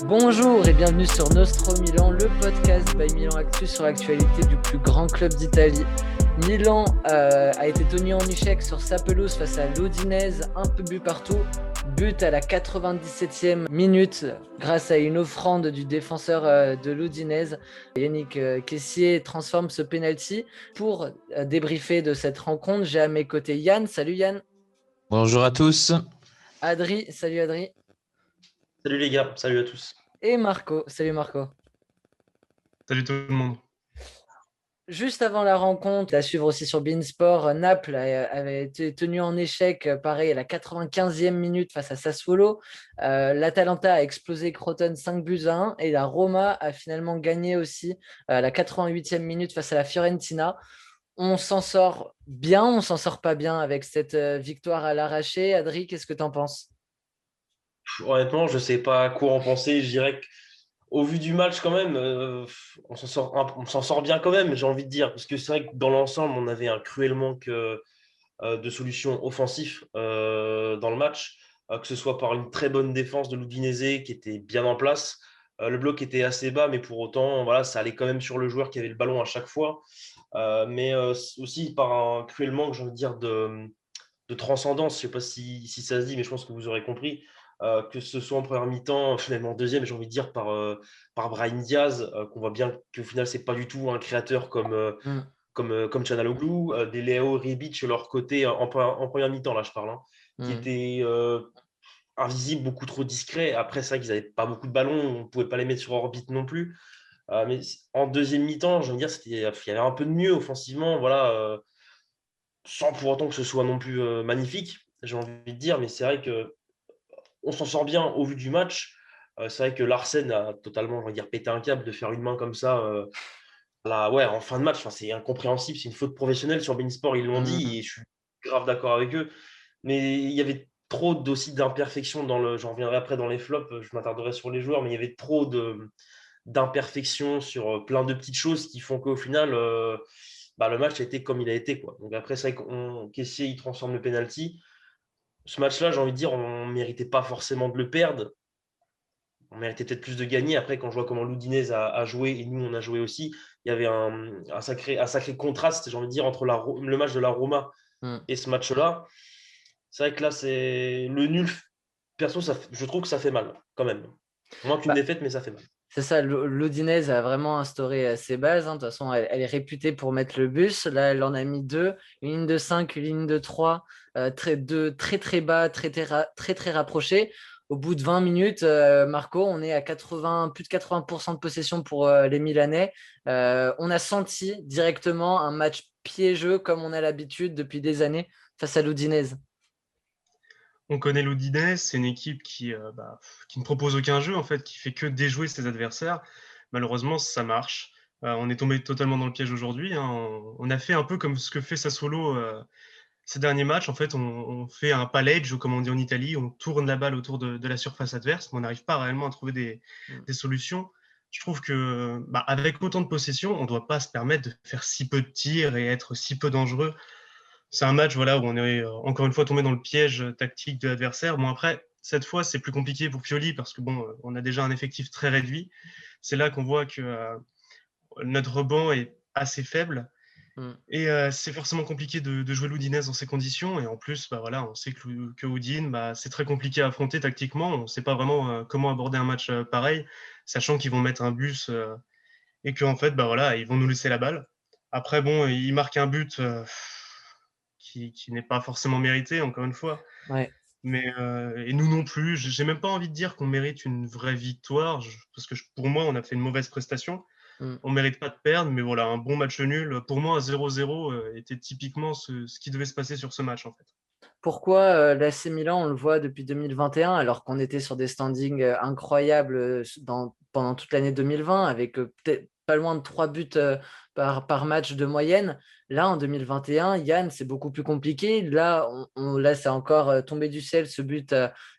Bonjour et bienvenue sur Nostro Milan, le podcast by Milan Actu sur l'actualité du plus grand club d'Italie. Milan a été tenu en échec sur sa pelouse face à l'Udinese, un peu but partout. But à la 97e minute grâce à une offrande du défenseur de l'Udinese. Yannick Kessié transforme ce penalty. Pour débriefer de cette rencontre, j'ai à mes côtés Yann. Salut Yann. Bonjour à tous. Adri. Salut Adri. Salut les gars, salut à tous. Et Marco. Salut Marco. Salut tout le monde. Juste avant la rencontre, à suivre aussi sur Beansport, Naples avait été tenu en échec, pareil, à la 95e minute face à Sassuolo. L'Atalanta a explosé Crotone 5-1 et la Roma a finalement gagné aussi à la 88e minute face à la Fiorentina. On s'en sort bien, on s'en sort pas bien avec cette victoire à l'arraché. Adri, qu'est-ce que tu en penses ? Honnêtement, je ne sais pas quoi en penser. Je dirais qu'au vu du match, quand même, on s'en sort bien quand même, j'ai envie de dire. Parce que c'est vrai que dans l'ensemble, on avait un cruel manque de solutions offensives dans le match, que ce soit par une très bonne défense de l'Udinese qui était bien en place. Le bloc était assez bas, mais pour autant, voilà, ça allait quand même sur le joueur qui avait le ballon à chaque fois. Mais aussi par un cruel manque, j'ai envie de dire, de transcendance. Je ne sais pas si ça se dit, mais je pense que vous aurez compris. Que ce soit en première mi-temps, même en deuxième, j'ai envie de dire par Brahim Diaz, qu'on voit bien qu'au final, c'est pas du tout un créateur comme Çalhanoğlu, des Léo Rebic de leur côté en première mi-temps, là je parle, hein, qui étaient invisibles, beaucoup trop discrets. Après, c'est vrai qu'ils n'avaient pas beaucoup de ballons, on ne pouvait pas les mettre sur orbite non plus. Mais en deuxième mi-temps, je veux dire, il y avait un peu de mieux offensivement, voilà, sans pour autant que ce soit non plus magnifique, j'ai envie de dire, mais c'est vrai que on s'en sort bien au vu du match. C'est vrai que Larsen a totalement, on va dire, pété un câble de faire une main comme ça en fin de match. Enfin, c'est incompréhensible, c'est une faute professionnelle sur Beansport, ils l'ont dit, et je suis grave d'accord avec eux. Mais il y avait trop aussi d'imperfections j'en reviendrai après dans les flops, je m'attarderai sur les joueurs, mais il y avait trop d'imperfections sur plein de petites choses qui font qu'au final, le match a été comme il a été, quoi. Donc après, c'est vrai qu'on Kessié, il transforme le penalty. Ce match-là, j'ai envie de dire, on ne méritait pas forcément de le perdre. On méritait peut-être plus de gagner. Après, quand je vois comment l'Udinese a joué et nous, on a joué aussi, il y avait un sacré contraste, j'ai envie de dire, entre le match de la Roma et ce match-là. C'est vrai que là, c'est le nul. Perso, je trouve que ça fait mal, quand même. Moins qu'une défaite, mais ça fait mal. C'est ça, l'Udinese a vraiment instauré ses bases. De toute façon, elle est réputée pour mettre le bus. Là, elle en a mis deux, une ligne de 5, une ligne de 3, très bas, très rapprochés. Au bout de 20 minutes, Marco, on est à plus de 80% de possession pour les Milanais. On a senti directement un match piégeux comme on a l'habitude depuis des années face à l'Udinese. On connaît l'Udinese, c'est une équipe qui ne propose aucun jeu, en fait, qui fait que déjouer ses adversaires. Malheureusement, ça marche. On est tombé totalement dans le piège aujourd'hui, hein. On a fait un peu comme ce que fait Sassuolo ces derniers matchs. En fait, on fait un palleggio, comme on dit en Italie, on tourne la balle autour de la surface adverse, mais on n'arrive pas réellement à trouver des solutions. Je trouve que avec autant de possession, on ne doit pas se permettre de faire si peu de tirs et être si peu dangereux. C'est un match où on est encore une fois tombé dans le piège tactique de l'adversaire. Bon, après, cette fois, c'est plus compliqué pour Pioli parce que on a déjà un effectif très réduit. C'est là qu'on voit que notre banc est assez faible. Et c'est forcément compliqué de jouer l'Udinese dans ces conditions. Et en plus, on sait que Udine, c'est très compliqué à affronter tactiquement. On ne sait pas vraiment comment aborder un match pareil, sachant qu'ils vont mettre un bus et qu'en fait, ils vont nous laisser la balle. Après, ils marquent un but qui n'est pas forcément mérité, encore une fois. Ouais. Mais et nous non plus. J'ai même pas envie de dire qu'on mérite une vraie victoire, parce que pour moi, on a fait une mauvaise prestation. On ne mérite pas de perdre, mais voilà, un bon match nul. Pour moi, 0-0 était typiquement ce qui devait se passer sur ce match, en fait. Pourquoi l'AC Milan, on le voit depuis 2021, alors qu'on était sur des standings incroyables pendant toute l'année 2020, avec peut-être pas loin de 3 buts par match de moyenne. Là, en 2021, Yann, c'est beaucoup plus compliqué. Là, là c'est encore tombé du ciel ce but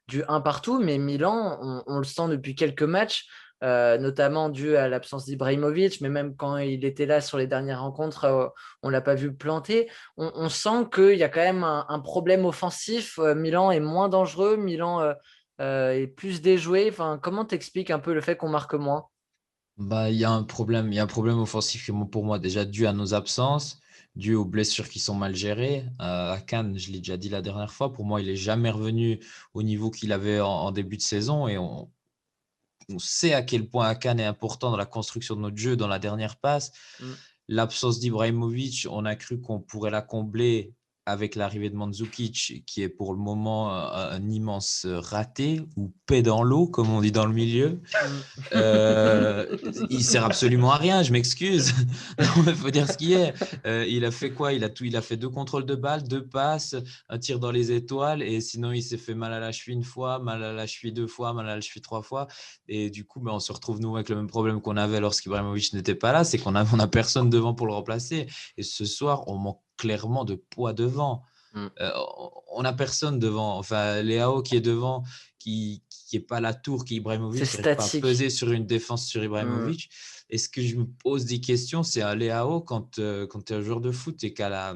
du 1 partout, mais Milan, on le sent depuis quelques matchs, notamment dû à l'absence d'Ibrahimovic, mais même quand il était là sur les dernières rencontres, on ne l'a pas vu planter. On sent qu'il y a quand même un problème offensif. Milan est moins dangereux, Milan est plus déjoué. Enfin, comment t'expliques un peu le fait qu'on marque moins? Bah, il y a un problème offensif pour moi déjà dû à nos absences, dû aux blessures qui sont mal gérées. À Cannes, je l'ai déjà dit la dernière fois, pour moi, il est jamais revenu au niveau qu'il avait en début de saison et on sait à quel point Akan est important dans la construction de notre jeu, dans la dernière passe. Mm. L'absence d'Ibrahimovic, on a cru qu'on pourrait la combler avec l'arrivée de Mandzukic, qui est pour le moment un immense raté, ou paix dans l'eau, comme on dit dans le milieu. Il sert absolument à rien, je m'excuse. Il faut dire ce qu'il est. Il a fait quoi? Il a fait 2 contrôles de balle, 2 passes, un tir dans les étoiles, et sinon il s'est fait mal à la cheville 1 fois, mal à la cheville 2 fois, mal à la cheville 3 fois. Et du coup, on se retrouve nous avec le même problème qu'on avait lorsqu'Ibrahimovic n'était pas là, c'est qu'on a personne devant pour le remplacer. Et ce soir, on manque clairement de poids devant. On n'a personne devant. Enfin, Léao qui est devant, qui n'est pas la tour qu'Ibrahimovic, C'est qui n'arrive pas à statique. peser sur une défense sur Ibrahimovic. Et ce que je me pose des questions, c'est à Léao, quand tu es un joueur de foot et qu'à la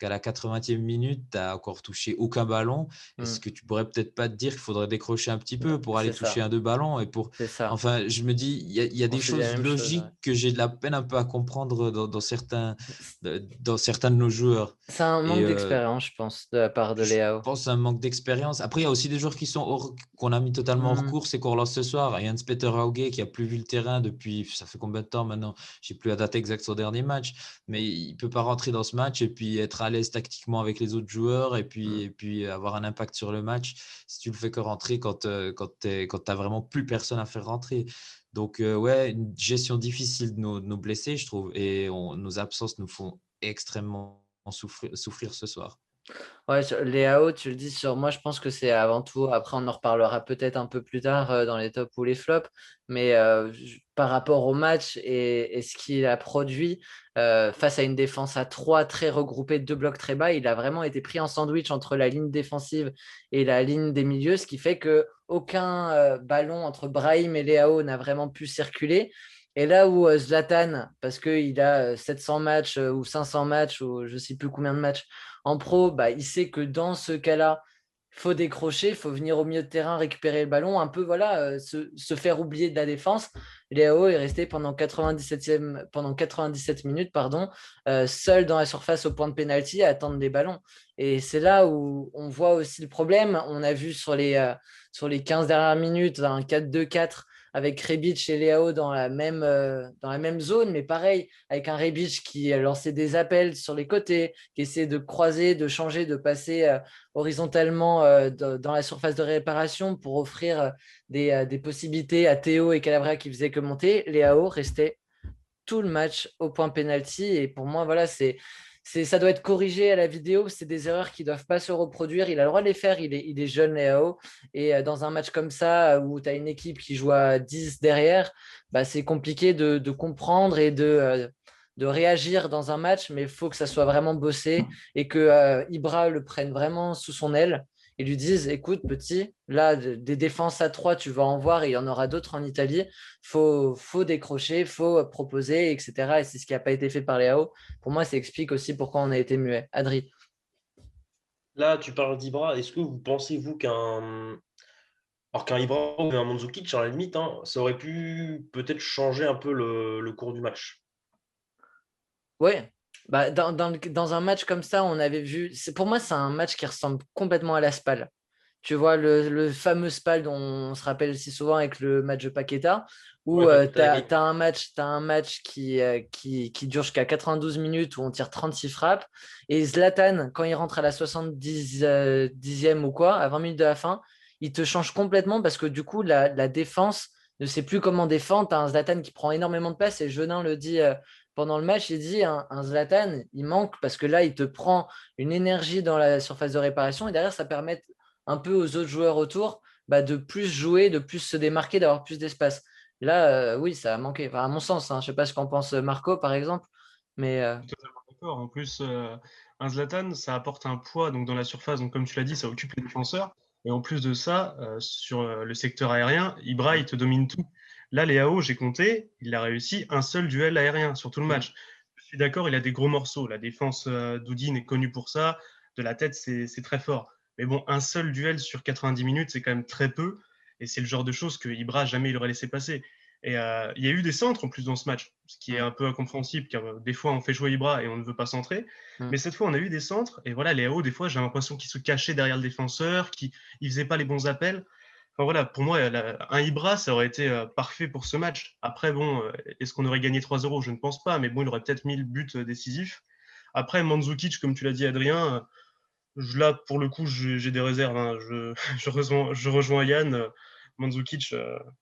80e minute, tu n'as encore touché aucun ballon, est-ce que tu pourrais peut-être pas te dire qu'il faudrait décrocher un petit peu pour aller toucher 1-2 ballons C'est ça. Enfin, je me dis, il y a des choses logiques ouais. que j'ai de la peine un peu à comprendre dans certains de nos joueurs. C'est un manque d'expérience, je pense, de la part de Je Léao. pense à un manque d'expérience. Après, il y a aussi des joueurs qu'on a mis totalement hors course et qu'on relance ce soir. Jens-Peter Hauge qui a plus vu le terrain depuis, ça fait combien de temps maintenant? Je n'ai plus la date exacte sur son dernier match, mais il ne peut pas rentrer dans ce match et puis être à l'aise tactiquement avec les autres joueurs et puis avoir un impact sur le match si tu le fais que rentrer quand tu n'as vraiment plus personne à faire rentrer. Donc, ouais, une gestion difficile de nos blessés, je trouve, et nos absences nous font extrêmement souffrir ce soir. Ouais, Léao, tu le dis sur moi, je pense que c'est avant tout. Après, on en reparlera peut-être un peu plus tard dans les tops ou les flops. Mais par rapport au match et ce qu'il a produit face à une défense à 3 très regroupée, 2 blocs très bas, il a vraiment été pris en sandwich entre la ligne défensive et la ligne des milieux, ce qui fait qu'aucun ballon entre Brahim et Léao n'a vraiment pu circuler. Et là où Zlatan, parce qu'il a 700 matchs ou 500 matchs ou je ne sais plus combien de matchs en pro, bah, il sait que dans ce cas-là, il faut décrocher, il faut venir au milieu de terrain récupérer le ballon, un peu voilà, se faire oublier de la défense. Léao est resté pendant 97 minutes seul dans la surface au point de pénalty à attendre des ballons. Et c'est là où on voit aussi le problème. On a vu sur les 15 dernières minutes un 4-2-4 avec Rebic et Léao dans la même zone, mais pareil, avec un Rebic qui lançait des appels sur les côtés, qui essayait de croiser, de changer, de passer horizontalement dans la surface de réparation pour offrir des possibilités à Théo et Calabria qui faisaient que monter. Léao restait tout le match au point penalty. Et pour moi, voilà, ça doit être corrigé à la vidéo. C'est des erreurs qui ne doivent pas se reproduire. Il a le droit de les faire. Il est jeune, Léao. Et dans un match comme ça, où tu as une équipe qui joue à 10 derrière, bah, c'est compliqué de comprendre et de réagir dans un match. Mais il faut que ça soit vraiment bossé et que Ibra le prenne vraiment sous son aile et lui disent, écoute, petit, là, des défenses à 3, tu vas en voir et il y en aura d'autres en Italie. Faut décrocher, faut proposer, etc. Et c'est ce qui n'a pas été fait par Léao. Pour moi, ça explique aussi pourquoi on a été muet. Adri. Là, tu parles d'Ibra. Est-ce que vous pensez, vous, qu'un Ibra ou un Mandzukic, à la limite, hein, ça aurait pu peut-être changer un peu le cours du match? Ouais. Bah, dans un match comme ça, on avait vu. Pour moi, c'est un match qui ressemble complètement à la SPAL. Tu vois, le fameux SPAL dont on se rappelle si souvent avec le match de Paqueta, où Ouais, tu Paqueta, as un match qui dure jusqu'à 92 minutes, où on tire 36 frappes. Et Zlatan, quand il rentre à la 70e ou quoi, à 20 minutes de la fin, il te change complètement parce que du coup, la défense ne sait plus comment défendre. Tu as un Zlatan qui prend énormément de place et Jeunin le dit pendant le match, il dit un Zlatan, il manque parce que là, il te prend une énergie dans la surface de réparation et derrière, ça permet un peu aux autres joueurs autour de plus jouer, de plus se démarquer, d'avoir plus d'espace. Là, oui, ça a manqué. Enfin, à mon sens, hein. Je ne sais pas ce qu'en pense Marco, par exemple. Mais Je suis totalement d'accord. En plus, un Zlatan, ça apporte un poids donc, dans la surface. Donc, comme tu l'as dit, ça occupe les défenseurs. Et en plus de ça, sur le secteur aérien, Ibra, il te domine tout. Là, Léao, j'ai compté, il a réussi un seul duel aérien sur tout le match. Je suis d'accord, il a des gros morceaux. La défense d'Oudine est connue pour ça. De la tête, c'est très fort. Mais bon, un seul duel sur 90 minutes, c'est quand même très peu. Et c'est le genre de choses que Ibra, jamais il aurait laissé passer. Et il y a eu des centres en plus dans ce match, ce qui est un peu incompréhensible, car des fois on fait jouer Ibra et on ne veut pas centrer. Mais cette fois, on a eu des centres, et voilà, Léao, des fois, j'ai l'impression qu'il se cachait derrière le défenseur, qu'il ne faisait pas les bons appels. Enfin voilà, pour moi, un Ibra, ça aurait été parfait pour ce match. Après, bon, est-ce qu'on aurait gagné 3-0? Je ne pense pas, mais bon, il aurait peut-être mis le but décisif. Après, Mandzukic, comme tu l'as dit, Adrien, là, pour le coup, j'ai des réserves, hein. Je rejoins Yann. Mandzukic,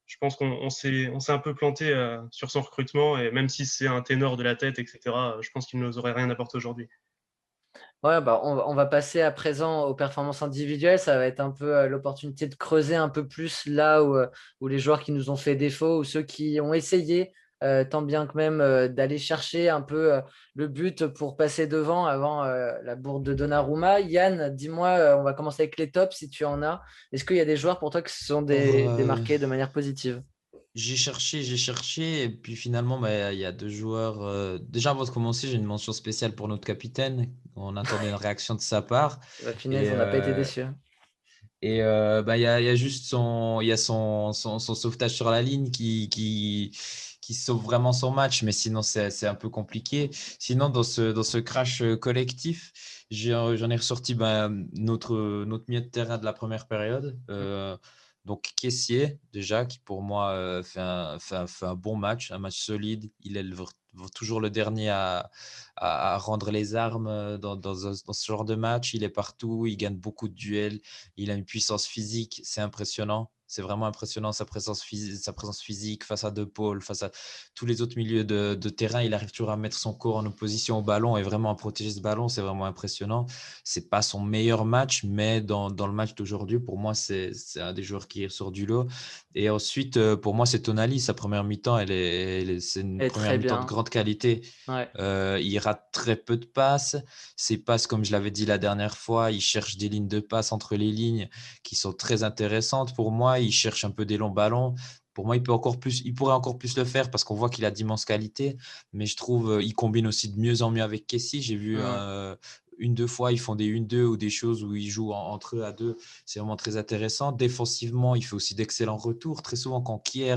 je pense qu'on s'est un peu planté sur son recrutement, et même si c'est un ténor de la tête, etc., je pense qu'il ne nous aurait rien apporté aujourd'hui. ouais, bah, on va passer à présent aux performances individuelles. Ça va être un peu l'opportunité de creuser un peu plus là où les joueurs qui nous ont fait défaut ou ceux qui ont essayé, tant bien que même, d'aller chercher un peu le but pour passer devant avant la bourde de Donnarumma. Yann, dis-moi, on va commencer avec les tops si tu en as. Est-ce qu'il y a des joueurs pour toi qui se sont Alors, démarqués de manière positive? j'ai cherché, et puis finalement, bah, il y a deux joueurs. Déjà, avant de commencer, j'ai une mention spéciale pour notre capitaine. On attendait une réaction de sa part. La finesse, Et, on n'a pas été déçus. bah, il y a juste son sauvetage sur la ligne qui sauve vraiment son match, mais sinon, c'est un peu compliqué. Sinon, dans ce crash collectif, j'en ai ressorti bah, notre milieu de terrain de la première période. Donc, Kessié, déjà, qui pour moi fait un bon match, un match solide. Il est toujours le dernier à rendre les armes dans ce genre de match. Il est partout, il gagne beaucoup de duels, il a une puissance physique, c'est impressionnant. C'est vraiment impressionnant sa présence physique face à De Paul, face à tous les autres milieux de terrain. Il arrive toujours à mettre son corps en opposition au ballon et vraiment à protéger ce ballon. C'est vraiment impressionnant. C'est pas son meilleur match, mais dans le match d'aujourd'hui, pour moi, c'est un des joueurs qui ressort du lot. Et ensuite, pour moi, c'est Tonali. Sa première mi-temps, c'est une Elle est première très mi-temps de bien. grande qualité. Ouais. Il rate très peu de passes. Ces passes, comme je l'avais dit la dernière fois, il cherche des lignes de passe entre les lignes qui sont très intéressantes pour moi. Il cherche un peu des longs ballons. Pour moi, il pourrait encore plus le faire parce qu'on voit qu'il a d'immenses qualités. Mais je trouve il combine aussi de mieux en mieux avec Kessie. J'ai vu une, deux fois, ils font des 1-2 ou des choses où ils jouent entre eux à deux. C'est vraiment très intéressant. Défensivement, il fait aussi d'excellents retours. Très souvent, quand Kier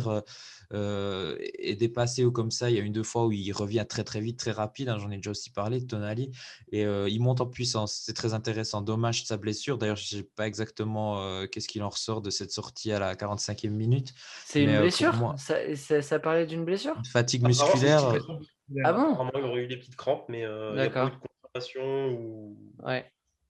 est dépassé ou comme ça, il y a une, deux fois où il revient très très vite, très rapide. Hein, j'en ai déjà aussi parlé de Tonali. Et il monte en puissance. C'est très intéressant. Dommage de sa blessure. D'ailleurs, je ne sais pas exactement qu'est-ce qu'il en ressort de cette sortie à la 45e minute. C'est une Mais pour blessure? moi, Ça parlait d'une blessure? une fatigue Apparemment, c'est une petite musculaire. blessure musculaire. Ah bon? Apparemment, il aurait eu des petites crampes, mais il n'y a pas eu D'accord. de confirmation ou. Ouais.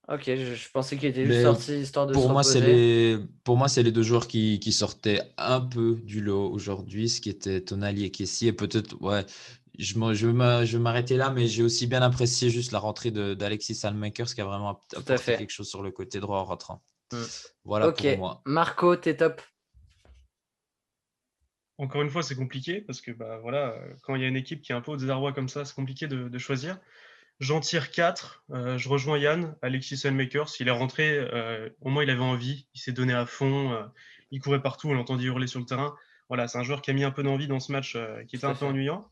Ok, je pensais qu'il était juste Mais sorti histoire de se reposer. pour moi, c'est les deux joueurs qui sortaient un peu du lot aujourd'hui, ce qui était Tonali et Kessie. Et peut-être, ouais, je vais m'arrêter là, mais j'ai aussi bien apprécié juste la rentrée d'Alexis Salmakers qui a vraiment Tout à apporté fait. quelque chose sur le côté droit en rentrant. Hmm. Voilà Ok. pour moi. Marco, t'es top. Encore une fois, c'est compliqué parce que bah, voilà, quand il y a une équipe qui est un peu au désarroi comme ça, c'est compliqué de choisir. J'en tire 4. Je rejoins Yann, Alexis Selmakers. Il est rentré, au moins il avait envie, il s'est donné à fond, il courait partout, on l'entendait hurler sur le terrain. Voilà, c'est un joueur qui a mis un peu d'envie dans ce match qui était Tout à un peu fait. ennuyant.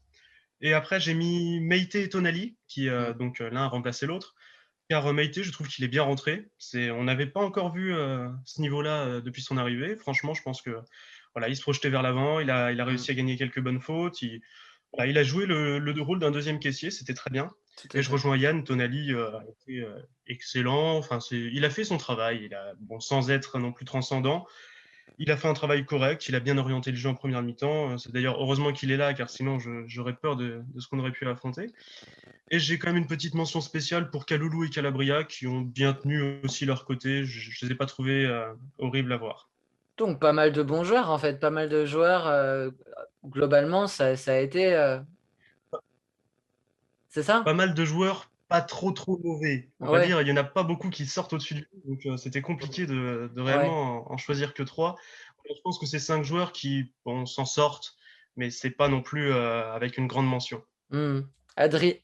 Et après, j'ai mis Meïté et Tonali, qui Hmm. donc l'un a remplacé l'autre. Car Meïté, je trouve qu'il est bien rentré. On n'avait pas encore vu ce niveau-là depuis son arrivée. Franchement, je pense que voilà, il se projetait vers l'avant, il a Hmm. réussi à gagner quelques bonnes fautes. Voilà, il a joué le rôle d'un deuxième caissier, c'était très bien. Tout à Et je fait. rejoins Yann, Tonali a été excellent. Enfin, il a fait son travail, bon, sans être non plus transcendant. Il a fait un travail correct, il a bien orienté le jeu en première mi-temps. C'est d'ailleurs heureusement qu'il est là, car sinon j'aurais peur de ce qu'on aurait pu affronter. Et j'ai quand même une petite mention spéciale pour Kaloulou et Calabria, qui ont bien tenu aussi leur côté. Je ne les ai pas trouvés horribles à voir. Donc, pas mal de bons joueurs, en fait. Pas mal de joueurs. Globalement, ça a été. C'est ça? Pas mal de joueurs pas trop mauvais. On va Ouais. dire, il n'y en a pas beaucoup qui sortent au-dessus du lot, donc c'était compliqué de Ouais. réellement en choisir que 3. Je pense que c'est 5 joueurs qui bon, s'en sortent. mais c'est pas non plus avec une grande mention. Adri.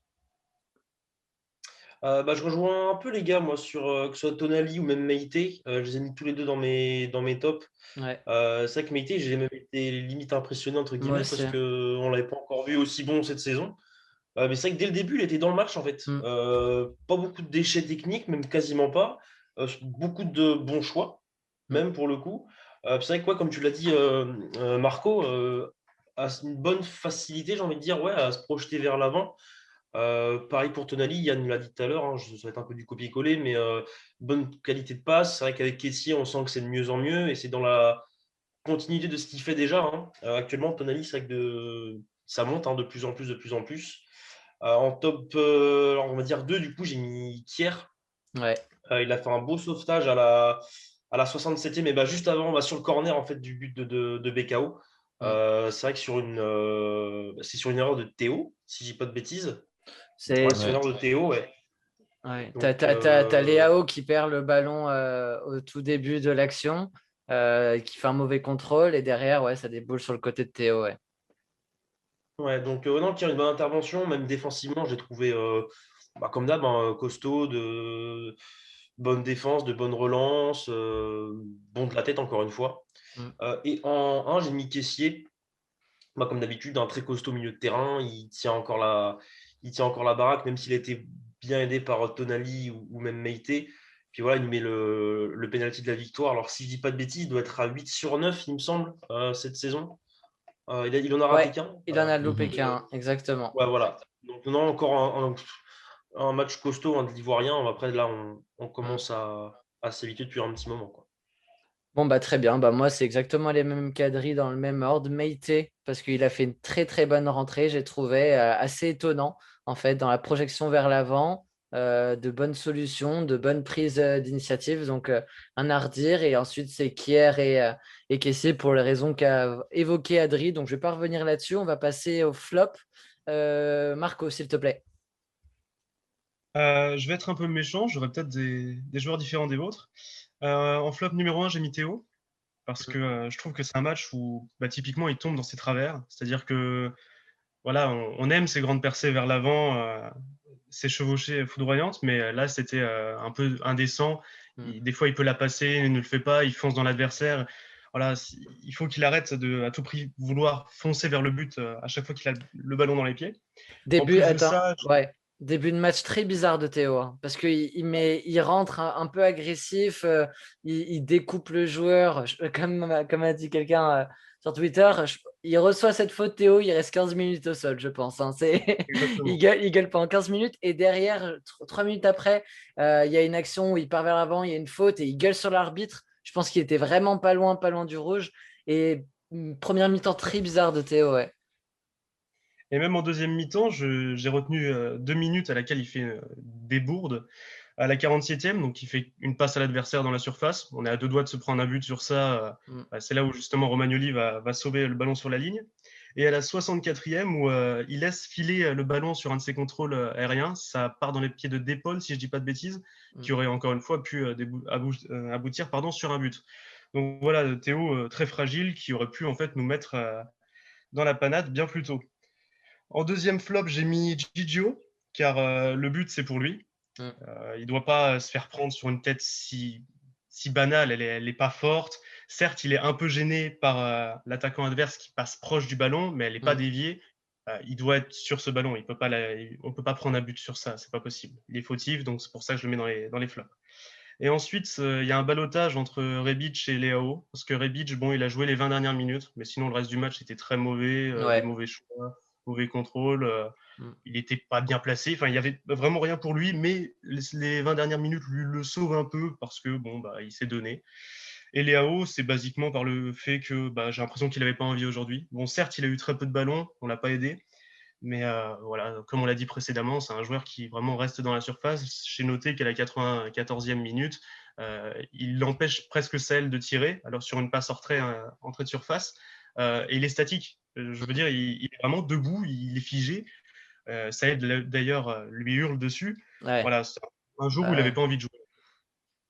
Je rejoins un peu les gars, moi, sur que ce soit Tonali ou même Meite. Je les ai mis tous les deux dans mes tops. Ouais. C'est vrai que Meite, j'ai même été limite impressionné, entre Moi guillemets, aussi. parce qu'on ne l'avait pas encore vu aussi bon cette saison. Mais c'est vrai que dès le début, il était dans le match, en fait. Pas beaucoup de déchets techniques, même quasiment pas. Beaucoup de bons choix, même pour le coup. C'est vrai que, comme tu l'as dit, Marco, a une bonne facilité, j'ai envie de dire, ouais, à se projeter vers l'avant. Pareil pour Tonali, Yann l'a dit tout à l'heure, ça va être un peu du copier-coller, mais bonne qualité de passe. C'est vrai qu'avec Kessié, on sent que c'est de mieux en mieux et c'est dans la continuité de ce qu'il fait déjà. Actuellement, Tonali, c'est vrai que ça monte de plus en plus, de plus en plus. En top, alors on va dire 2, du coup, j'ai mis Kier. Ouais. Il a fait un beau sauvetage à la 67e, et juste avant, sur le corner en fait, du but de BKO. C'est vrai que c'est sur une erreur de Théo, si je dis pas de bêtises. C'est Ouais, c'est une erreur de Théo, ouais. Ouais. Donc, T'as Léao qui perd le ballon au tout début de l'action, qui fait un mauvais contrôle, et derrière, ouais, ça déboule sur le côté de Théo. Ouais. ouais, donc non, qui a une bonne intervention, même défensivement, j'ai trouvé, comme d'hab, costaud, de bonne défense, de bonne relance, bon de la tête encore une fois. Et en 1, j'ai mis Kessié. Comme d'habitude, un très costaud milieu de terrain, il tient encore la baraque, même s'il a été bien aidé par Tonali ou même Meite. Puis voilà, il nous met le penalty de la victoire. Alors, si je dis pas de bêtises, il doit être à 8 sur 9, il me semble, cette saison. Il en a raté Ouais, qu'un. il en a loupé qu'un, exactement. Ouais, voilà. Donc, non, encore un match costaud de l'Ivoirien. Après, là, on commence à s'habituer depuis un petit moment, quoi. Bon, bah très bien. Bah, moi, c'est exactement les mêmes quadrilles dans le même ordre. Meite, parce qu'il a fait une très très bonne rentrée, j'ai trouvé assez étonnant, en fait, dans la projection vers l'avant, de bonnes solutions, de bonnes prises d'initiative. Donc, un à redire. Et ensuite, c'est Kier et Kessié pour les raisons qu'a évoqué Adri. Donc, je ne vais pas revenir là-dessus. On va passer au flop. Marco, s'il te plaît. Je vais être un peu méchant, j'aurai peut-être des joueurs différents des vôtres. En flop numéro 1, j'ai mis Théo, parce que je trouve que c'est un match où typiquement il tombe dans ses travers. C'est-à-dire que voilà, on aime ces grandes percées vers l'avant, ces chevauchées foudroyantes, mais là c'était un peu indécent. Des fois il peut la passer, il ne le fait pas, il fonce dans l'adversaire. Voilà, il faut qu'il arrête de à tout prix vouloir foncer vers le but à chaque fois qu'il a le ballon dans les pieds. En plus de ça, Ouais. Début de match très bizarre de Théo, hein, parce qu'il rentre un peu agressif, il découpe le joueur, comme a dit quelqu'un sur Twitter, il reçoit cette faute Théo, il reste 15 minutes au sol, je pense. Hein, il gueule pendant 15 minutes, et derrière, 3 minutes après, il y a une action où il part vers l'avant, il y a une faute, et il gueule sur l'arbitre. Je pense qu'il était vraiment pas loin du rouge. Et première mi-temps très bizarre de Théo, ouais. et même en deuxième mi-temps, j'ai retenu 2 minutes à laquelle il fait des bourdes. À la 47e, donc il fait une passe à l'adversaire dans la surface. On est à 2 doigts de se prendre un but sur ça. C'est là où justement Romagnoli va sauver le ballon sur la ligne. Et à la 64e, où il laisse filer le ballon sur un de ses contrôles aériens, ça part dans les pieds de Depol, si je ne dis pas de bêtises, qui aurait encore une fois pu aboutir sur un but. Donc voilà, Théo très fragile, qui aurait pu en fait nous mettre dans la panade bien plus tôt. En deuxième flop, j'ai mis Gigio, car le but, c'est pour lui. Il ne doit pas se faire prendre sur une tête si banale, elle n'est pas forte. Certes, il est un peu gêné par l'attaquant adverse qui passe proche du ballon, mais elle n'est pas déviée. Il doit être sur ce ballon. On ne peut pas prendre un but sur ça, c'est pas possible. Il est fautif, donc c'est pour ça que je le mets dans les flops. Et ensuite, il y a un ballottage entre Rebic et Leao, parce que Rebic, il a joué les 20 dernières minutes, mais sinon le reste du match était très mauvais, des mauvais choix, mauvais contrôle, il n'était pas bien placé, enfin il n'y avait vraiment rien pour lui, mais les 20 dernières minutes lui le sauvent un peu, parce que il s'est donné. Et Leao, c'est basiquement par le fait que j'ai l'impression qu'il n'avait pas envie aujourd'hui. Bon, certes, il a eu très peu de ballons, on ne l'a pas aidé, mais voilà, comme on l'a dit précédemment, c'est un joueur qui vraiment reste dans la surface. J'ai noté qu'à la 94e minute, il l'empêche presque celle de tirer, alors sur une passe entrée de surface, et il est statique. Je veux dire, il est vraiment debout, il est figé. Ça aide d'ailleurs, lui hurle dessus. Ouais. Voilà, c'est un jour où il n'avait pas envie de jouer.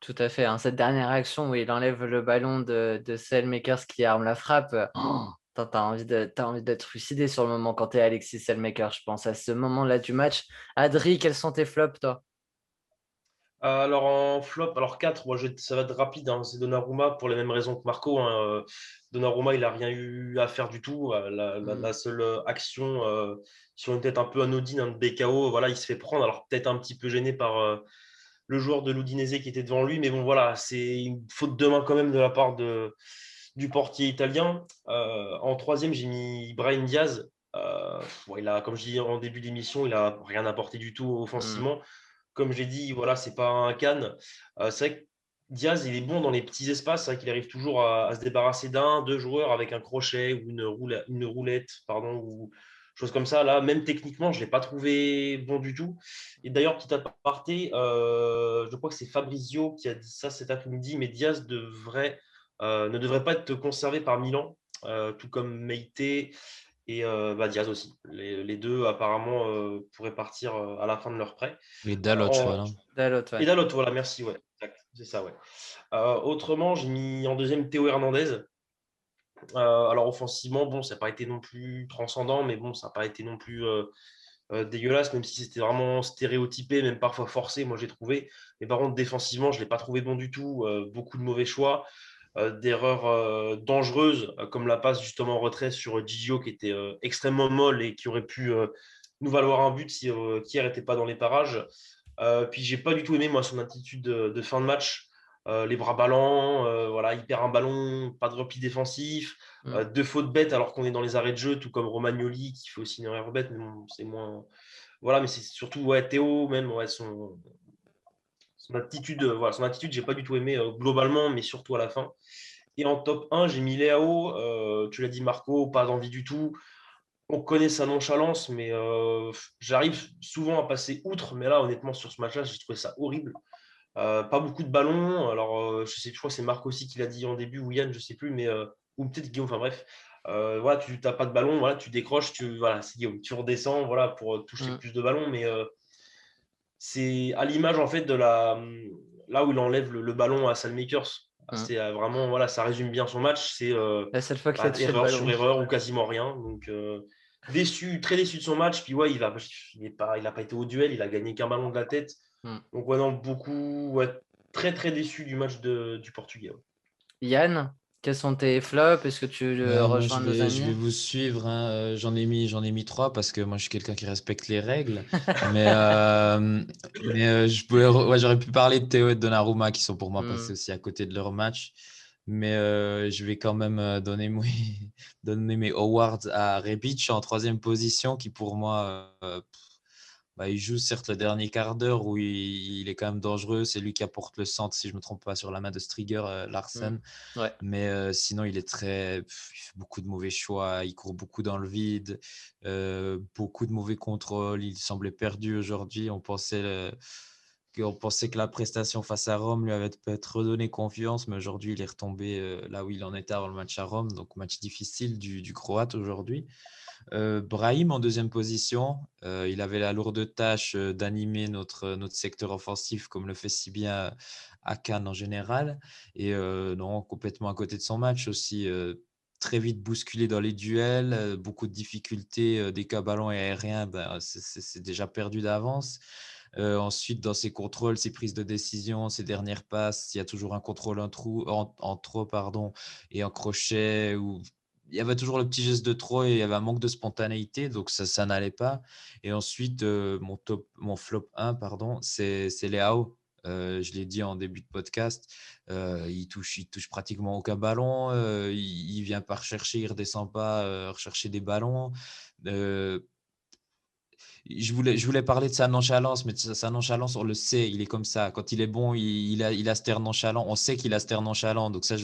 Tout à fait. Hein. Cette dernière action où il enlève le ballon de Selmakers qui arme la frappe, T'as envie d'être trucidé sur le moment quand t'es Alexis Selmaker, je pense. À ce moment-là du match. Adri, quels sont tes flops, toi? Alors en flop, alors 4, ça va être rapide, hein, c'est Donnarumma pour les mêmes raisons que Marco, hein. Donnarumma, il n'a rien eu à faire du tout. La seule action sur une tête un peu anodine, un BKO, voilà, il se fait prendre. Alors peut-être un petit peu gêné par le joueur de l'Udinese qui était devant lui, mais bon, voilà, c'est une faute de main quand même de la part du portier italien. En troisième, j'ai mis Brahim Diaz. Comme je dis en début d'émission, il n'a rien apporté du tout Hmm. offensivement. Comme j'ai dit, voilà, c'est pas un Cannes. C'est vrai que Diaz, il est bon dans les petits espaces. C'est vrai qu'il arrive toujours à se débarrasser d'un, deux joueurs avec un crochet ou une roulette, pardon, ou chose comme ça. Là, même techniquement, je ne l'ai pas trouvé bon du tout. Et d'ailleurs, petit aparté, je crois que c'est Fabrizio qui a dit ça cet après-midi, mais Diaz ne devrait pas être conservé par Milan, tout comme Meite et Diaz aussi. Les deux, apparemment, pourraient partir à la fin de leur prêt. Et Dalot, En... voilà. Dalot, Et ouais. Dalot, voilà, merci, ouais, exact, c'est ça, ouais. Autrement, j'ai mis en deuxième Théo Hernandez. Alors offensivement, bon, ça n'a pas été non plus transcendant, mais bon, ça n'a pas été non plus dégueulasse, même si c'était vraiment stéréotypé, même parfois forcé, moi j'ai trouvé. Mais par contre, défensivement, je ne l'ai pas trouvé bon du tout. Beaucoup de mauvais choix, d'erreurs dangereuses, comme la passe justement en retrait sur Gigio, qui était extrêmement molle et qui aurait pu nous valoir un but si Kier n'était pas dans les parages. Puis j'ai pas du tout aimé moi son attitude de fin de match. Les bras ballants, voilà, il perd un ballon, pas de repli défensif, Hmm. deux fautes bêtes alors qu'on est dans les arrêts de jeu, tout comme Romagnoli qui fait aussi une erreur bête, mais bon, c'est moins. Voilà, mais c'est surtout ouais, Théo, même ouais, son attitude, voilà, son attitude, j'ai pas du tout aimé globalement, mais surtout à la fin. Et en top 1, j'ai mis Léao, tu l'as dit Marco, pas d'envie du tout. On connaît sa nonchalance, mais j'arrive souvent à passer outre. Mais là, honnêtement, sur ce match-là, j'ai trouvé ça horrible. Pas beaucoup de ballons. Alors, je crois que c'est Marc aussi qui l'a dit en début, ou Yann, je sais plus, mais ou peut-être Guillaume. Enfin bref, voilà, tu n'as pas de ballon, voilà, tu décroches, voilà, c'est Guillaume, tu redescends, voilà, pour toucher Hmm. plus de ballons. Mais c'est à l'image en fait là où il enlève le ballon à Salmakers. Hmm. C'est vraiment, voilà, ça résume bien son match. C'est La seule fois qu'il a touché le erreur sur ballon. erreur ou quasiment rien. Donc déçu, très déçu de son match. Puis ouais, il a pas été au duel, il a gagné qu'un ballon de la tête. Hmm. Donc ouais, non, beaucoup, ouais, très très déçu du match du Portugais. Ouais. Yann, quels sont tes flops? Est-ce que tu Moi, rejoins nos je amis? vais vous suivre, hein. J'en ai mis trois parce que moi, je suis quelqu'un qui respecte les règles. Mais, ouais, j'aurais pu parler de Théo et de Donnarumma qui sont pour moi passés Hmm. aussi à côté de leur match. Mais je vais quand même donner mes awards à Rebic en troisième position qui pour moi, il joue certes le dernier quart d'heure où il est quand même dangereux. C'est lui qui apporte le centre, si je ne me trompe pas, sur la main de Striger, Hmm. Larsen. Ouais. Mais sinon, il fait beaucoup de mauvais choix. Il court beaucoup dans le vide. Beaucoup de mauvais contrôles. Il semblait perdu aujourd'hui. On pensait que la prestation face à Rome lui avait peut-être redonné confiance, mais aujourd'hui, il est retombé là où il en était avant le match à Rome. Donc, match difficile du Croate aujourd'hui. Brahim en deuxième position, il avait la lourde tâche d'animer notre secteur offensif comme le fait si bien à Cannes en général. Et non, complètement à côté de son match aussi. Très vite bousculé dans les duels, beaucoup de difficultés dès qu'un ballon est aérien, c'est déjà perdu d'avance. Ensuite, dans ses contrôles, ses prises de décision, ses dernières passes, il y a toujours un contrôle en trop, pardon, et un crochet ou il y avait toujours le petit geste de trop et il y avait un manque de spontanéité, donc ça n'allait pas. Et ensuite, mon flop 1, pardon, c'est Léao. Je l'ai dit en début de podcast, il touche pratiquement aucun ballon, il vient pas rechercher, il redescend pas rechercher des ballons. Euh, je voulais parler de sa nonchalance, mais sa nonchalance, on le sait, il est comme ça. Quand il est bon, il a cet air nonchalant. On sait qu'il a cet air nonchalant. Donc ça,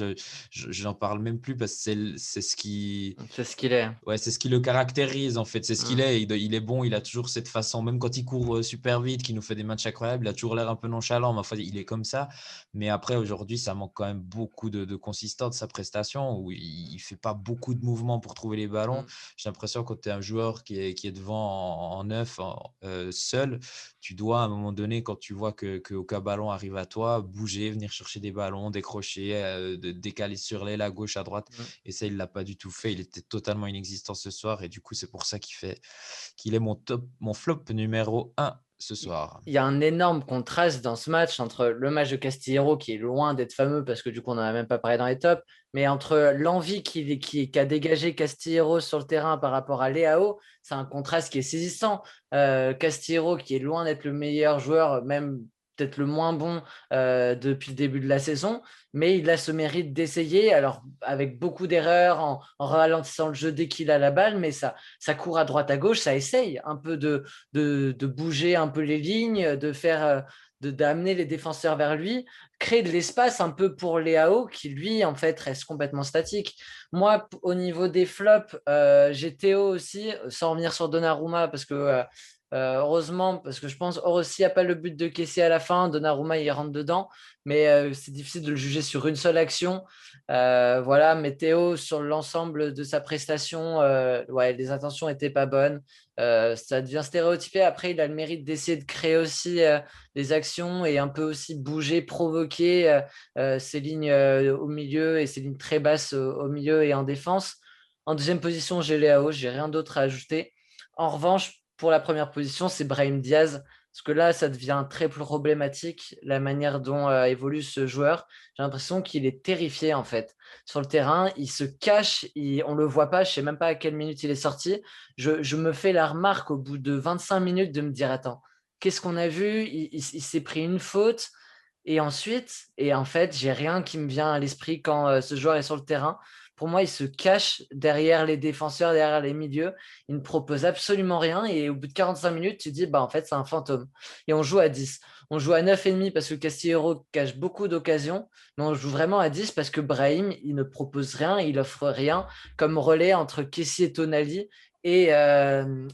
j'en parle même plus parce que c'est ce qui, C'est ce qu'il est. ouais, c'est ce qui le caractérise en fait. C'est ce qu'il Hmm. est. Il est bon, il a toujours cette façon. Même quand il court super vite, qu'il nous fait des matchs incroyables, il a toujours l'air un peu nonchalant. Mais enfin, il est comme ça. Mais après, aujourd'hui, ça manque quand même beaucoup de consistance de sa prestation où il fait pas beaucoup de mouvements pour trouver les ballons. Hmm. J'ai l'impression que quand tu es un joueur qui est devant en neuf, neuf seul, tu dois à un moment donné, quand tu vois qu'aucun ballon arrive à toi, bouger, venir chercher des ballons, décrocher, décaler sur l'aile à gauche, à droite. Et ça, il ne l'a pas du tout fait. Il était totalement inexistant ce soir. Et du coup, c'est pour ça qu'il est mon flop numéro 1 ce soir. Il y a un énorme contraste dans ce match entre le match de Castillero, qui est loin d'être fameux parce que du coup, on n'en a même pas parlé dans les tops, mais entre l'envie qu'a dégagé Castillero sur le terrain par rapport à Leao, c'est un contraste qui est saisissant. Castillero, qui est loin d'être le meilleur joueur, même peut-être le moins bon depuis le début de la saison, mais il a ce mérite d'essayer, alors avec beaucoup d'erreurs, en ralentissant le jeu dès qu'il a la balle, mais ça court à droite à gauche, ça essaye un peu de bouger un peu les lignes, d'amener les défenseurs vers lui, créer de l'espace un peu pour Leao, qui lui, en fait, reste complètement statique. Moi, au niveau des flops, j'ai Théo aussi, sans revenir sur Donnarumma, parce que heureusement, parce que je pense, s'il n'y a pas le but de Kessie à la fin, Donnarumma, il rentre dedans, mais c'est difficile de le juger sur une seule action. Voilà, mais Théo, sur l'ensemble de sa prestation, les intentions n'étaient pas bonnes. Ça devient stéréotypé. Après, il a le mérite d'essayer de créer aussi des actions et un peu aussi bouger, provoquer ses lignes au milieu et ses lignes très basses au milieu et en défense. En deuxième position, j'ai Léao, j'ai rien d'autre à ajouter. En revanche, pour la première position, c'est Brahim Diaz. Parce que là, ça devient très problématique, la manière dont évolue ce joueur. J'ai l'impression qu'il est terrifié, en fait. Sur le terrain, il se cache, on ne le voit pas, je ne sais même pas à quelle minute il est sorti. Je me fais la remarque au bout de 25 minutes de me dire, attends, qu'est-ce qu'on a vu? Il s'est pris une faute. Et ensuite, en fait, j'ai rien qui me vient à l'esprit quand ce joueur est sur le terrain. Pour moi, il se cache derrière les défenseurs, derrière les milieux. Il ne propose absolument rien. Et au bout de 45 minutes, tu te dis, bah, en fait, c'est un fantôme. Et on joue à 10. On joue à 9,5 parce que Castillero cache beaucoup d'occasions. Mais on joue vraiment à 10 parce que Brahim, il ne propose rien. Il offre rien comme relais entre Kessie et Tonali et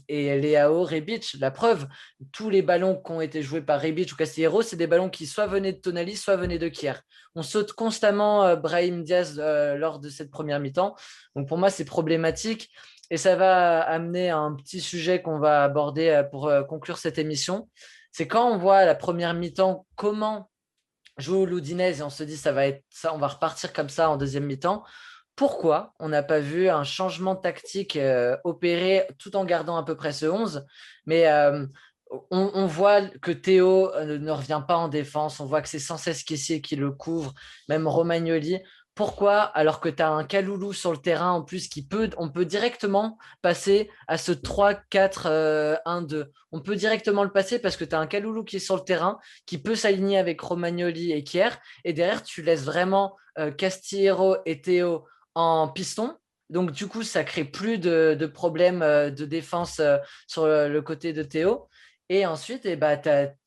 Leao, Rebic. La preuve, tous les ballons qui ont été joués par Rebic ou Castillero, c'est des ballons qui soit venaient de Tonali, soit venaient de Kier. On saute constamment Brahim Diaz lors de cette première mi-temps. Donc pour moi, c'est problématique. Et ça va amener à un petit sujet qu'on va aborder pour conclure cette émission. C'est quand on voit la première mi-temps comment joue l'Udinese et on se dit ça va être ça, on va repartir comme ça en deuxième mi-temps. Pourquoi on n'a pas vu un changement tactique opéré tout en gardant à peu près ce 11? Mais on voit que Théo ne revient pas en défense. On voit que c'est sans cesse Kessié qui le couvre, même Romagnoli. Pourquoi, alors que tu as un Kaloulou sur le terrain en plus on peut directement passer à ce 3-4-1-2. On peut directement le passer parce que tu as un Kaloulou qui est sur le terrain, qui peut s'aligner avec Romagnoli et Kier. Et derrière, tu laisses vraiment Castillero et Théo en piston. Donc, du coup, ça crée plus de problèmes de défense sur le côté de Théo. Et ensuite,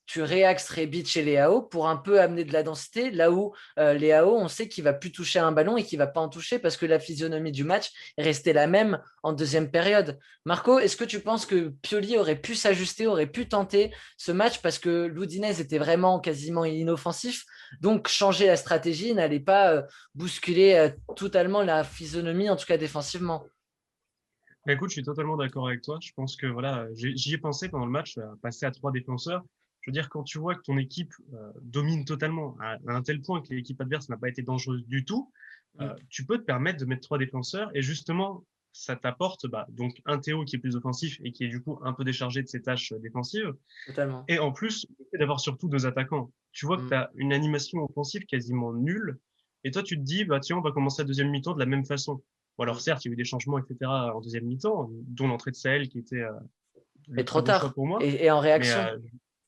tu réaxes Rebic et Leao pour un peu amener de la densité, là où Leao, on sait qu'il ne va plus toucher un ballon et qu'il ne va pas en toucher parce que la physionomie du match est restée la même en deuxième période. Marco, est-ce que tu penses que Pioli aurait pu s'ajuster, aurait pu tenter ce match parce que l'Udinese était vraiment quasiment inoffensif, donc changer la stratégie n'allait pas bousculer totalement la physionomie, en tout cas défensivement? Bah, écoute, je suis totalement d'accord avec toi. Je pense que voilà, j'y ai pensé pendant le match, à passer à 3 défenseurs. Je veux dire, quand tu vois que ton équipe domine totalement à un tel point que l'équipe adverse n'a pas été dangereuse du tout, tu peux te permettre de mettre 3 défenseurs et justement, ça t'apporte donc un Théo qui est plus offensif et qui est du coup un peu déchargé de ses tâches défensives. Totalement. Et en plus, le fait d'avoir surtout 2 attaquants. Tu vois que tu as une animation offensive quasiment nulle. Et toi, tu te dis, tiens, on va commencer la deuxième mi-temps de la même façon. Bon, alors certes, il y a eu des changements, etc. en deuxième mi-temps, dont l'entrée de Sahel qui était Mais le trop très bon choix tard. pour moi. Et en Mais réaction.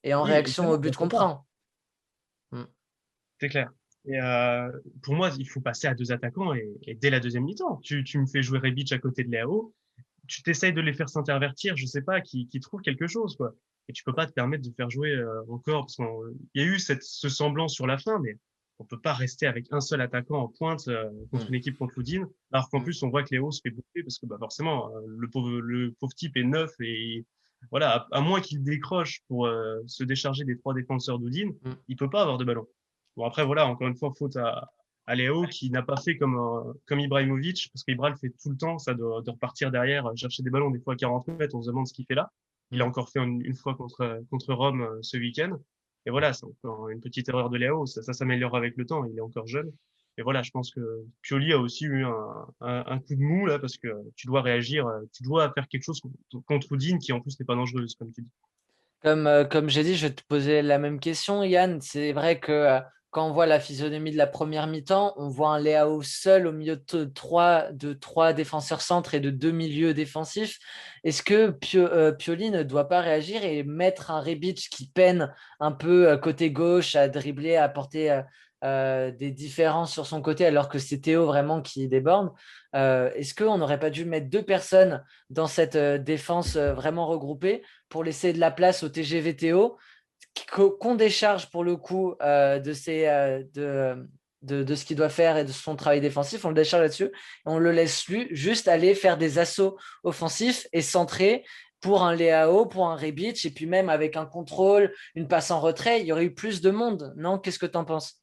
Et en oui, réaction au but trop qu'on tard, prend. c'est clair. Et pour moi, il faut passer à 2 attaquants et dès la deuxième mi-temps. Tu me fais jouer Rebic à côté de Leao, tu t'essayes de les faire s'intervertir, je sais pas, qui trouvent quelque chose, quoi. Et tu peux pas te permettre de faire jouer encore, parce qu'il y a eu ce semblant sur la fin, mais on peut pas rester avec un seul attaquant en pointe contre une équipe contre l'Udine, alors qu'en plus on voit que Léo se fait bouffer parce que forcément le pauvre type est neuf et voilà, à moins qu'il décroche pour se décharger des 3 défenseurs d'Udine, il peut pas avoir de ballon. Bon après voilà, encore une fois faute à Léo qui n'a pas fait comme Ibrahimovic, parce qu'Ibra le fait tout le temps, ça de repartir derrière, chercher des ballons des fois à 40 mètres, on se demande ce qu'il fait là. Il l'a encore fait une fois contre Rome ce week-end. Et voilà, c'est encore une petite erreur de Léao. Ça s'améliore avec le temps. Il est encore jeune. Et voilà, je pense que Pioli a aussi eu un coup de mou là parce que tu dois réagir, tu dois faire quelque chose contre Udine qui en plus n'est pas dangereuse, comme tu dis. Comme j'ai dit, je vais te poser la même question, Yann. C'est vrai que quand on voit la physionomie de la première mi-temps, on voit un Leao seul au milieu de trois défenseurs centres et de deux milieux défensifs. Est-ce que Pioli ne doit pas réagir et mettre un Rebic qui peine un peu côté gauche à dribbler, à apporter des différences sur son côté alors que c'est Théo vraiment qui déborde? Est-ce qu'on n'aurait pas dû mettre deux personnes dans cette défense vraiment regroupée pour laisser de la place au TGVTO, qu'on décharge pour le coup de ce qu'il doit faire et de son travail défensif, on le décharge là-dessus et on le laisse lui juste aller faire des assauts offensifs et centrer pour un Leao, pour un Rebic, et puis même avec un contrôle, une passe en retrait, il y aurait eu plus de monde, non? Qu'est-ce que tu en penses?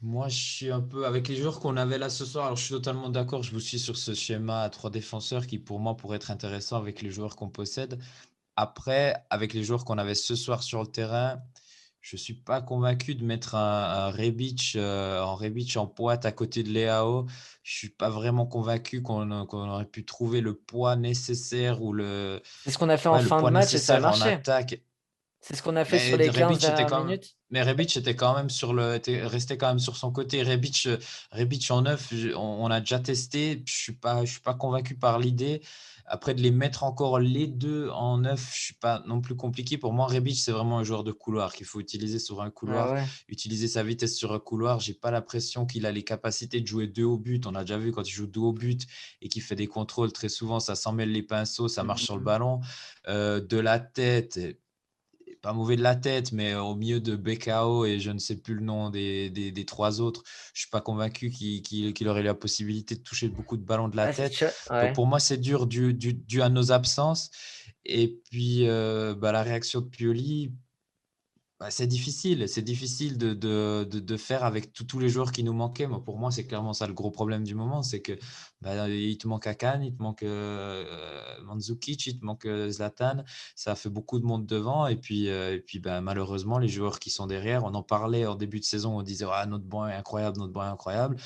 Moi, je suis un peu avec les joueurs qu'on avait là ce soir. Alors, je suis totalement d'accord. Je vous suis sur ce schéma à trois défenseurs qui, pour moi, pourrait être intéressant avec les joueurs qu'on possède. Après, avec les joueurs qu'on avait ce soir sur le terrain, je ne suis pas convaincu de mettre un Rebic en pointe à côté de Leao. Je ne suis pas vraiment convaincu qu'on aurait pu trouver le poids nécessaire ou C'est ce qu'on a fait en ouais, le fin de poids match et ça a nécessaire en marché. attaque. C'est ce qu'on a fait sur Mais les 15 Rebic était dernières quand même, minutes. mais Rebic était quand même restait quand même sur son côté. Rebic en neuf, on a déjà testé. Je suis pas convaincu par l'idée. Après de les mettre encore les deux en neuf, je suis pas non plus compliqué. Pour moi, Rebic, c'est vraiment un joueur de couloir qu'il faut utiliser sur un Ah couloir, ouais. utiliser sa vitesse sur un couloir. J'ai pas l'impression qu'il a les capacités de jouer deux au but. On a déjà vu quand il joue deux au but et qu'il fait des contrôles très souvent, ça s'en mêle les pinceaux, ça marche sur le Mhm. ballon. De la tête, pas mauvais de la tête, mais au milieu de Bekao et je ne sais plus le nom des trois autres, je ne suis pas convaincu qu'il aurait la possibilité de toucher beaucoup de ballons de la Ah, tête. Donc ouais. pour moi, c'est dur dû à nos absences. Et puis la réaction de Pioli, bah, c'est difficile de faire avec tous les joueurs qui nous manquaient. Pour moi, c'est clairement ça le gros problème du moment, c'est que il te manque Akan, il te manque Mandzukic, il te manque Zlatan. Ça fait beaucoup de monde devant. Et puis malheureusement, les joueurs qui sont derrière, on en parlait en début de saison, on disait ah, notre banc est incroyable, notre banc est incroyable.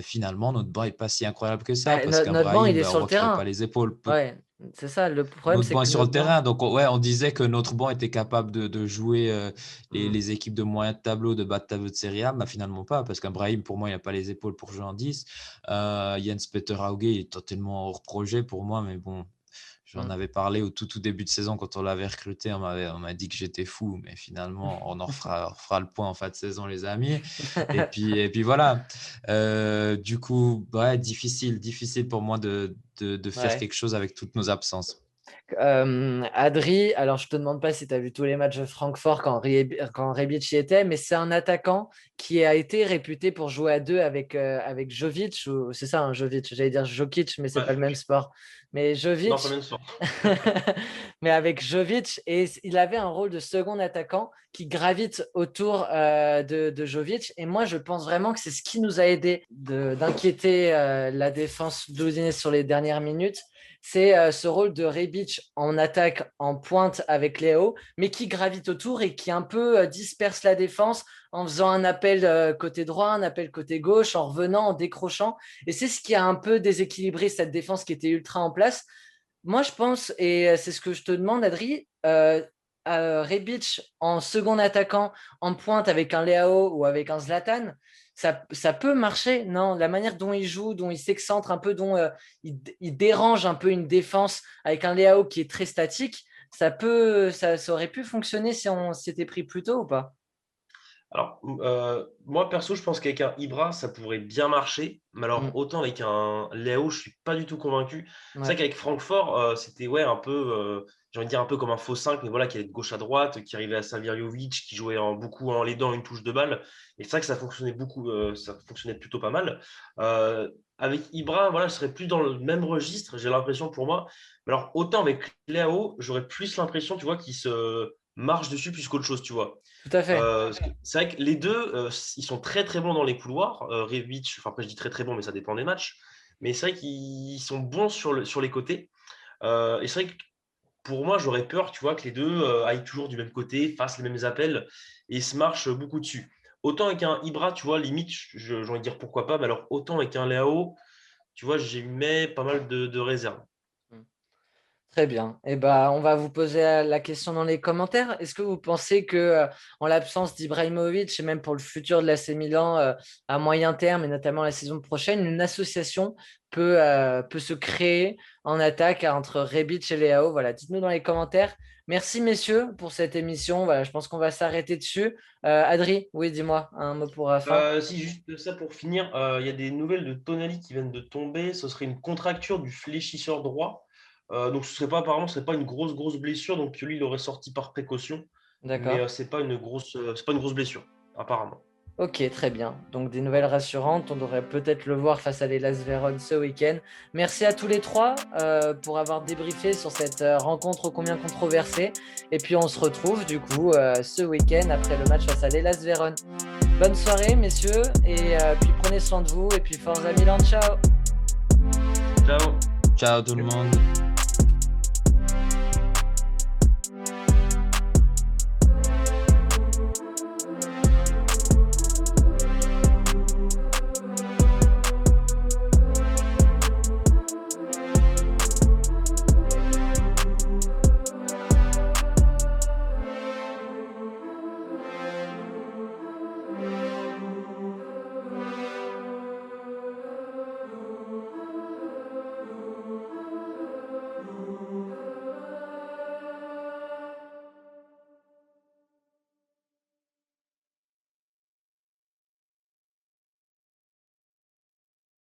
Finalement, notre banc n'est pas si incroyable que ça Bah, parce notre banc, il qu'Abrahim, est on sur le voit qu'il n'avait pas terrain. les épaules. Ouais, c'est ça. Le problème, Notre c'est banc est que sur le notre banc. terrain, donc ouais, on disait que notre banc était capable de jouer Hmm. les équipes de moyen de tableau, de bas de tableau de Serie A, mais finalement pas, parce qu'Ibrahim, pour moi, il n'a pas les épaules pour jouer en 10. Jens Peter Hauge est totalement hors projet pour moi, mais bon, j'en Hmm. avais parlé au tout début de saison quand on l'avait recruté, on m'a dit que j'étais fou, mais finalement, on fera le point en fin de saison, les amis. Et puis voilà. Du coup, ouais, difficile pour moi de faire Ouais. quelque chose avec toutes nos absences. Adri, alors je te demande pas si tu as vu tous les matchs de Francfort quand Rebic y était, mais c'est un attaquant qui a été réputé pour jouer à deux avec Jovic, ou c'est ça, un Jovic, j'allais dire Jokic, mais c'est pas le Ouais. même sport. Mais Non, pas Jovic, même sport. mais avec Jovic, et il avait un rôle de second attaquant qui gravite autour de Jovic. Et moi, je pense vraiment que c'est ce qui nous a aidé d'inquiéter la défense d'Udinese sur les dernières minutes. C'est ce rôle de Rebic en attaque en pointe avec Léo, mais qui gravite autour et qui un peu disperse la défense en faisant un appel côté droit, un appel côté gauche, en revenant, en décrochant. Et c'est ce qui a un peu déséquilibré cette défense qui était ultra en place. Moi, je pense, et c'est ce que je te demande, Adri, Rebic en second attaquant en pointe avec un Leao ou avec un Zlatan, ça peut marcher, non? La manière dont il joue, dont il s'excentre un peu, dont il dérange un peu une défense avec un Leao qui est très statique, ça aurait pu fonctionner si on s'était pris plus tôt ou pas? Alors, moi, perso, je pense qu'avec un Ibra, ça pourrait bien marcher. Mais alors, Mm, autant avec un Léo, je suis pas du tout convaincu. C'est vrai ouais. qu'avec Francfort, c'était ouais, un peu, j'ai envie de dire un peu comme un faux 5, mais voilà, qui allait de gauche à droite, qui arrivait à servir Jovic, qui jouait beaucoup en l'aidant une touche de balle. Et c'est vrai que ça fonctionnait beaucoup, ça fonctionnait plutôt pas mal. Avec Ibra, voilà, je serais plus dans le même registre, j'ai l'impression pour moi. Mais alors, autant avec Léo, j'aurais plus l'impression, tu vois, qu'il se marche dessus plus qu'autre chose, tu vois. Tout à fait. C'est vrai que les deux, ils sont très très bons dans les couloirs. Rebic, enfin après je dis très très bon, mais ça dépend des matchs. Mais c'est vrai qu'ils sont bons sur les côtés. Et c'est vrai pour moi, j'aurais peur, tu vois, que les deux aillent toujours du même côté, fassent les mêmes appels et se marchent beaucoup dessus. Autant avec un Ibra, tu vois, limite, j'ai envie de dire pourquoi pas, mais alors autant avec un Léao, tu vois, j'y mets pas mal de réserves. Très bien. Eh ben, on va vous poser la question dans les commentaires. Est-ce que vous pensez que, en l'absence d'Ibrahimovic et même pour le futur de l'AC Milan à moyen terme et notamment la saison prochaine, une association peut se créer en attaque entre Rebic et Leao? Voilà, dites-nous dans les commentaires. Merci messieurs pour cette émission. Voilà, je pense qu'on va s'arrêter dessus. Adri, oui, dis-moi un mot pour la fin. Si, juste ça pour finir, il y a des nouvelles de Tonali qui viennent de tomber. Ce serait une contracture du fléchisseur droit. Donc apparemment, ce serait pas une grosse blessure. Donc Pioli l'aurait sorti par précaution. Mais D'accord. c'est pas une grosse blessure, apparemment. Ok, très bien. Donc des nouvelles rassurantes. On devrait peut-être le voir face à l'Hellas Vérone ce week-end. Merci à tous les trois pour avoir débriefé sur cette rencontre ô combien controversée. Et puis on se retrouve du coup ce week-end après le match face à l'Hellas Vérone. Bonne soirée messieurs et puis prenez soin de vous et puis Forza Milan, ciao. Ciao. Ciao tout le monde.